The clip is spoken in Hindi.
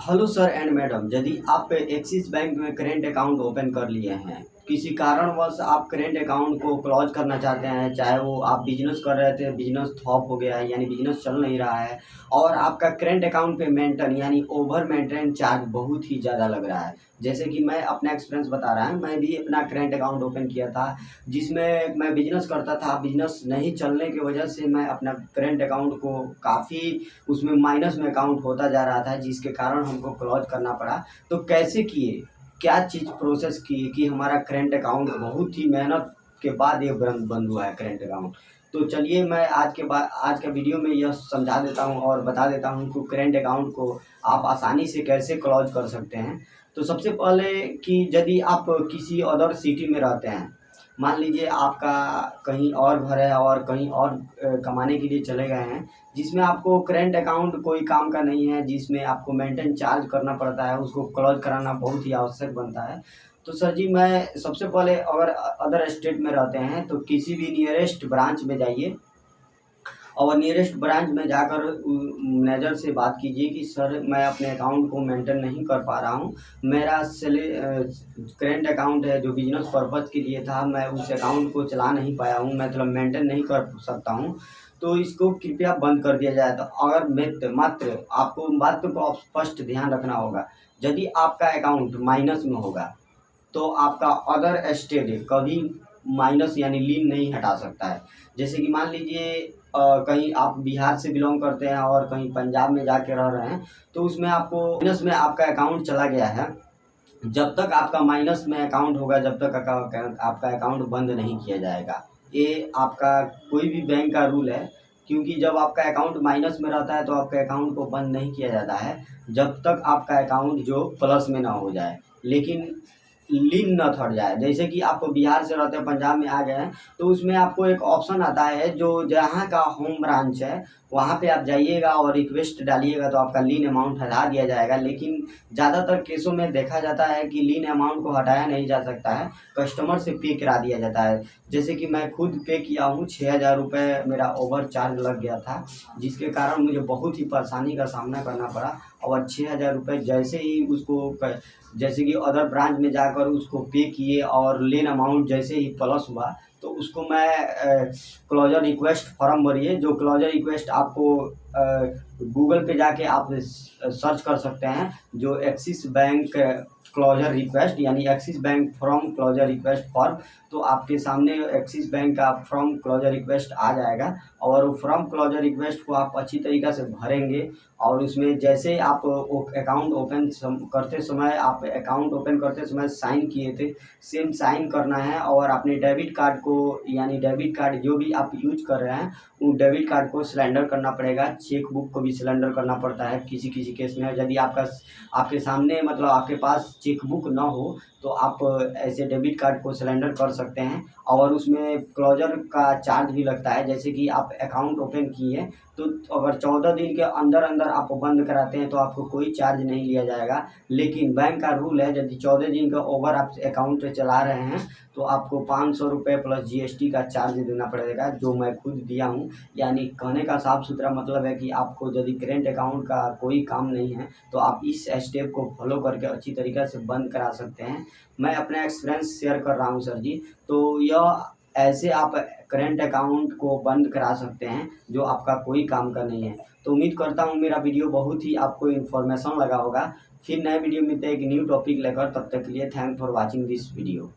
हेलो सर एंड मैडम, यदि आप एक्सिस बैंक में करेंट अकाउंट ओपन कर लिए हैं, किसी कारणवश आप करेंट अकाउंट को क्लोज करना चाहते हैं, चाहे वो आप बिजनेस कर रहे थे, बिजनेस ठप हो गया है यानी बिजनेस चल नहीं रहा है और आपका करेंट अकाउंट पे मेंटेन यानी ओवर मेंटेन चार्ज बहुत ही ज़्यादा लग रहा है। जैसे कि मैं अपना एक्सपीरियंस बता रहा हूँ, मैं भी अपना करेंट अकाउंट ओपन किया था जिसमें मैं बिजनेस करता था। बिजनेस नहीं चलने की वजह से मैं अपना करेंट अकाउंट को काफ़ी उसमें माइनस में अकाउंट होता जा रहा था, जिसके कारण हमको क्लोज करना पड़ा। तो कैसे किए, क्या चीज़ प्रोसेस किए कि हमारा करेंट अकाउंट बहुत ही मेहनत के बाद ये बंद हुआ है करेंट अकाउंट। तो चलिए मैं आज का वीडियो में यह समझा देता हूँ और बता देता हूँ कि करेंट अकाउंट को आप आसानी से कैसे क्लोज कर सकते हैं। तो सबसे पहले कि यदि आप किसी अदर सिटी में रहते हैं, मान लीजिए आपका कहीं और घर है और कहीं और कमाने के लिए चले गए हैं, जिसमें आपको करेंट अकाउंट कोई काम का नहीं है, जिसमें आपको मेंटेन चार्ज करना पड़ता है, उसको क्लोज कराना बहुत ही आवश्यक बनता है। तो सर जी, मैं सबसे पहले अगर अदर स्टेट में रहते हैं तो किसी भी नियरेस्ट ब्रांच में जाइए और नियरेस्ट ब्रांच में जाकर मैनेजर से बात कीजिए कि सर मैं अपने अकाउंट को मेंटेन नहीं कर पा रहा हूँ। मेरा करेंट अकाउंट है जो बिजनेस पर्पज़ के लिए था, मैं उस अकाउंट को चला नहीं पाया हूँ, मतलब मेंटेन नहीं कर सकता हूँ, तो इसको कृपया बंद कर दिया जाए। तो अगर मात्र आपको बात को स्पष्ट ध्यान रखना होगा, यदि आपका अकाउंट माइनस में होगा तो आपका अदर स्टेट कभी माइनस यानी लीन नहीं हटा सकता है। जैसे कि मान लीजिए कहीं आप बिहार से बिलोंग करते हैं और कहीं पंजाब में जाके रह रहे हैं, तो उसमें आपको माइनस में आपका अकाउंट चला गया है। जब तक आपका माइनस में अकाउंट होगा, जब तक आपका अकाउंट बंद नहीं किया जाएगा। ये आपका कोई भी बैंक का रूल है, क्योंकि जब आपका अकाउंट माइनस में रहता है तो आपके अकाउंट को बंद नहीं किया जाता है जब तक आपका अकाउंट जो प्लस में ना हो जाए, लेकिन लीन न थट जाए। जैसे कि आप बिहार से रहते हैं, पंजाब में आ गए हैं, तो उसमें आपको एक ऑप्शन आता है जो जहाँ का होम ब्रांच है वहाँ पे आप जाइएगा और रिक्वेस्ट डालिएगा तो आपका लीन अमाउंट हटा दिया जाएगा। लेकिन ज़्यादातर केसों में देखा जाता है कि लीन अमाउंट को हटाया नहीं जा सकता है, कस्टमर से पे करा दिया जाता है। जैसे कि मैं खुद पे किया हूँ, 6,000 रुपये मेरा ओवर चार्ज लग गया था, जिसके कारण मुझे बहुत ही परेशानी का सामना करना पड़ा। और 6,000 रुपये जैसे ही जैसे कि अदर ब्रांच में जाकर उसको पे किए और लेन अमाउंट जैसे ही प्लस हुआ, तो उसको मैं क्लोजर रिक्वेस्ट फॉर्म भरिए। जो क्लोजर रिक्वेस्ट आपको गूगल पे जाके आप सर्च कर सकते हैं, जो एक्सिस बैंक क्लोजर रिक्वेस्ट यानी Axis bank from closure request form, तो आपके सामने एक्सिस बैंक का फ्रॉम क्लोजर रिक्वेस्ट आ जाएगा और फ्रॉम क्लोजर रिक्वेस्ट को आप अच्छी तरीक़ा से भरेंगे। और उसमें जैसे आप अकाउंट ओपन करते समय, आप अकाउंट ओपन करते समय साइन किए थे, सेम साइन करना है। और अपने डेबिट कार्ड को यानी डेबिट कार्ड जो भी आप यूज कर रहे हैं वो डेबिट कार्ड को सिलेंडर करना पड़ेगा। चेक बुक को भी सिलेंडर करना पड़ता है किसी किसी केस में। यदि आपके सामने मतलब आपके पास चेक बुक ना हो तो आप ऐसे डेबिट कार्ड को सिलेंडर कर सकते हैं। और उसमें क्लोजर का चार्ज भी लगता है। जैसे कि आप अकाउंट ओपन किए तो अगर 14 दिन के अंदर अंदर आप बंद कराते हैं तो आपको कोई चार्ज नहीं लिया जाएगा। लेकिन बैंक का रूल है, यदि 14 दिन का ओवर आप अकाउंट चला रहे हैं तो आपको 500 रुपये प्लस जीएसटी का चार्ज देना पड़ेगा, जो मैं खुद दिया हूँ। यानी कहने का साफ सुथरा मतलब है कि आपको यदि करेंट अकाउंट का कोई काम नहीं है तो आप इस स्टेप को फॉलो करके अच्छी तरीक़े से बंद करा सकते हैं। मैं अपना एक्सपीरियंस शेयर कर रहा हूँ सर जी। तो यह ऐसे आप करेंट अकाउंट को बंद करा सकते हैं जो आपका कोई काम का नहीं है। तो उम्मीद करता हूँ मेरा वीडियो बहुत ही आपको इन्फॉर्मेशन लगा होगा। फिर नए वीडियो में मिलते हैं एक न्यू टॉपिक लेकर, तब तक के लिए thank for watching this video.